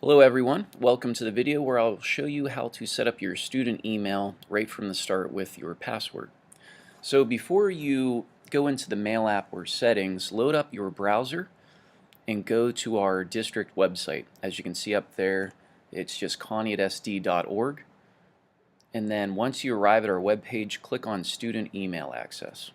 Hello everyone, welcome to the video where I'll show you how to set up your student email right from the start with your password. So before you go into the Mail app or settings, load up your browser and go to our district website. As you can see up there, it's just connie@sd.org. And then once you arrive at our web page, click on Student Email Access.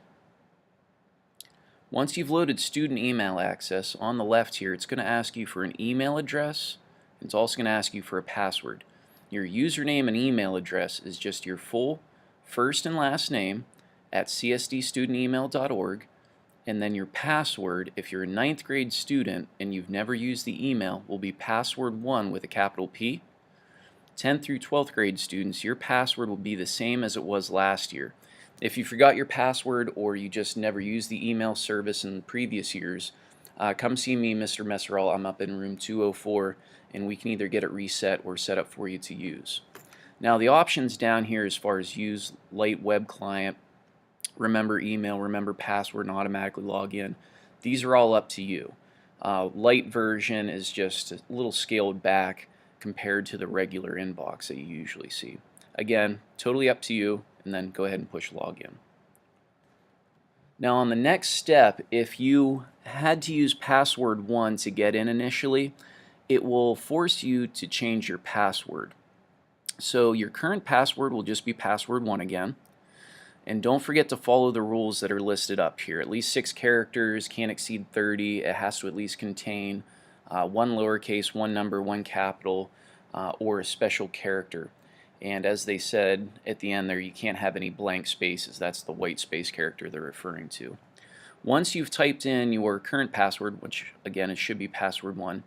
Once you've loaded Student Email Access, on the left here, it's going to ask you for an email address. It's also going to ask you for a password. Your username and email address is just your full first and last name at csdstudentemail.org, and then your password, if you're a 9th grade student and you've never used the email, will be password1 with a capital P. 10th through 12th grade students, your password will be the same as it was last year. If you forgot your password or you just never used the email service in previous years, come see me, Mr. Messerall. I'm up in room 204, and we can either get it reset or set up for you to use. Now the options down here as far as use light web client, remember email, remember password, and automatically log in, these are all up to you. Light version is just a little scaled back compared to the regular inbox that you usually see. Again, totally up to you, and then go ahead and push login. Now on the next step, if you had to use password 1 to get in initially, it will force you to change your password. So your current password will just be password 1 again. And don't forget to follow the rules that are listed up here. At least 6 characters, can't exceed 30. It has to at least contain 1 lowercase, 1 number, 1 capital, or a special character. And as they said at the end there, you can't have any blank spaces. That's the white space character they're referring to. Once you've typed in your current password, which again it should be password 1,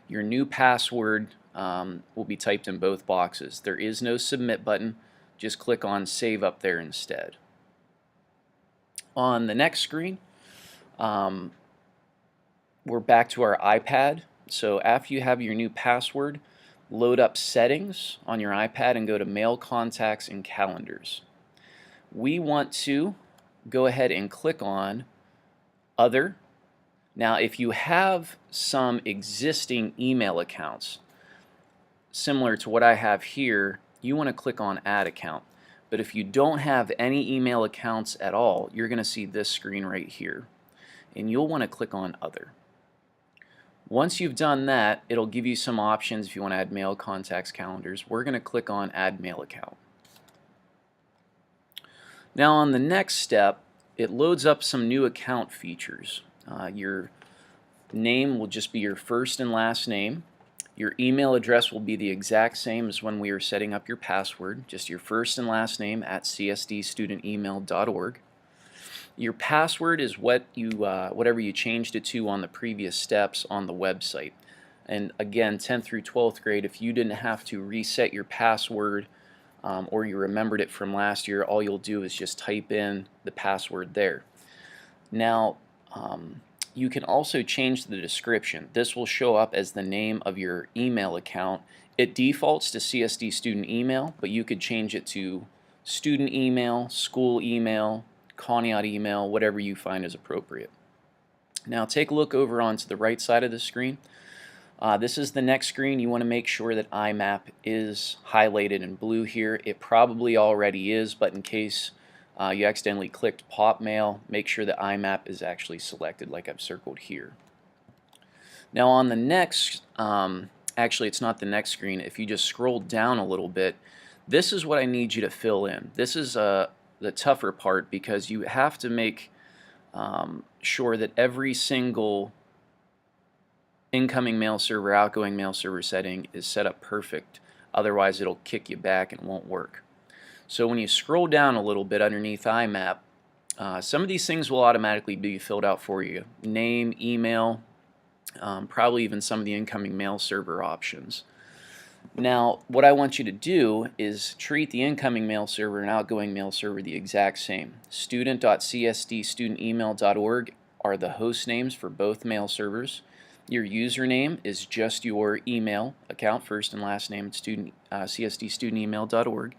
your new password will be typed in both boxes. There is no submit button. Just click on save up there instead. On the next screen, we're back to our iPad. So after you have your new password, load up settings on your iPad and go to mail, contacts, and calendars. We want to go ahead and click on other. Now if you have some existing email accounts similar to what I have here, you want to click on add account. But if you don't have any email accounts at all, you're going to see this screen right here, and you'll want to click on other. Once you've done that, it'll give you some options if you want to add mail, contacts, calendars. We're going to click on add mail account. Now on the next step, it loads up some new account features. Your name will just be your first and last name. Your email address will be the exact same as when we were setting up your password, just your first and last name at csdstudentemail.org. Your password is whatever you changed it to on the previous steps on the website. And again, 10th through 12th grade, if you didn't have to reset your password or you remembered it from last year, all you'll do is just type in the password there. Now, you can also change the description. This will show up as the name of your email account. It defaults to CSD student email, but you could change it to student email, school email, Connie email, whatever you find is appropriate. Now take a look over onto the right side of the screen. This is the next screen. You want to make sure that IMAP is highlighted in blue here. It probably already is, but in case you accidentally clicked pop mail, make sure that IMAP is actually selected like I've circled here. Now on the next, actually it's not the next screen, if you just scroll down a little bit, this is what I need you to fill in. This is the tougher part because you have to make sure that every single incoming mail server, outgoing mail server setting is set up perfect. Otherwise it'll kick you back and won't work. So when you scroll down a little bit underneath IMAP, some of these things will automatically be filled out for you. Name, email, probably even some of the incoming mail server options. Now what I want you to do is treat the incoming mail server and outgoing mail server the exact same. Student.csdstudentemail.org are the host names for both mail servers. Your username is just your email account, first and last name at csdstudentemail.org,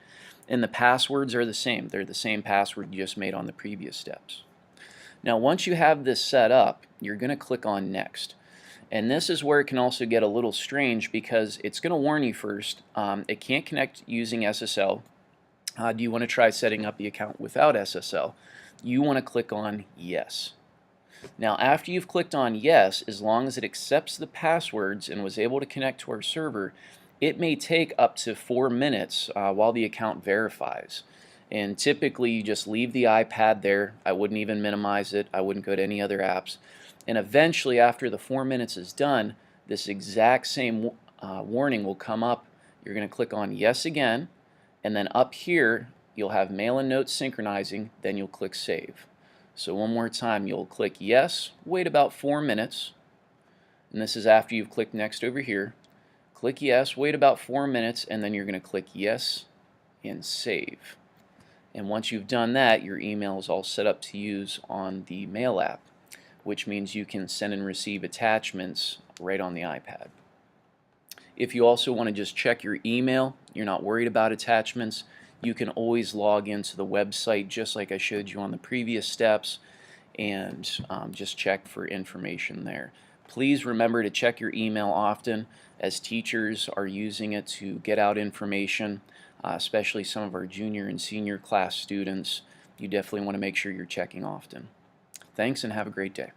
and the passwords are the same. They're the same password you just made on the previous steps. Now once you have this set up, you're going to click on Next. And this is where it can also get a little strange because it's going to warn you first. It can't connect using SSL. Do you want to try setting up the account without SSL? You want to click on yes. Now after you've clicked on yes, as long as it accepts the passwords and was able to connect to our server, it may take up to 4 minutes while the account verifies. And typically you just leave the iPad there. I wouldn't even minimize it. I wouldn't go to any other apps. And eventually after the 4 minutes is done, this exact same warning will come up. You're going to click on yes again, and then up here you'll have mail and notes synchronizing, then you'll click save. So one more time, you'll click yes, wait about 4 minutes, and this is after you've clicked next over here. Click yes, wait about 4 minutes, and then you're going to click yes and save. And once you've done that, your email is all set up to use on the Mail app, which means you can send and receive attachments right on the iPad. If you also want to just check your email, you're not worried about attachments, you can always log into the website just like I showed you on the previous steps and just check for information there. Please remember to check your email often, as teachers are using it to get out information, especially some of our junior and senior class students. You definitely want to make sure you're checking often. Thanks and have a great day.